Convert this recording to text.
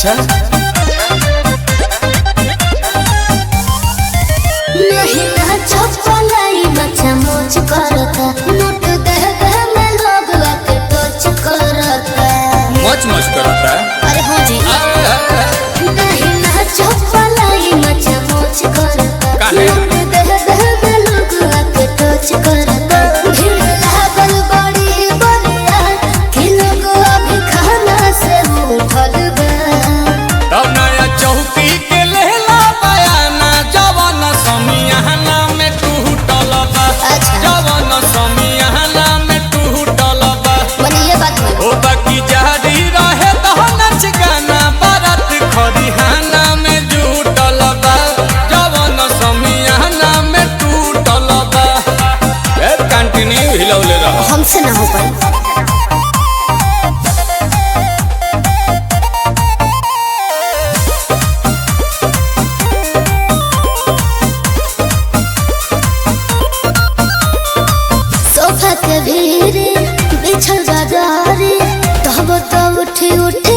अच्छा नहीं ना चपलाई बच्चा मोच करता नोट दे दे में लोग आके टच करता मोच मोच करता अरे हो जी नहीं ना चपलाई बच्चा मोच करता काहे? नोट दे दे में लोग आके टच करता भीड़ लागल बड़ी बलिया कि लोग अभी खाना से उठल बा तब नया चौकी के लेला बयाना जवन समियाना में टूटल बा अच्छा। जवन समियाना में टूटल बा मने ये बात हुई ओ बाकी जारी रहे तो नच गाना बारात खरिहाना में जुटल बा जवन समियाना में टूटल बा ए कंटिन्यू हिलौले रह हमसे ना हो पाई सोफा के भीड़ बिछल बाजारी तब तो उठी उठी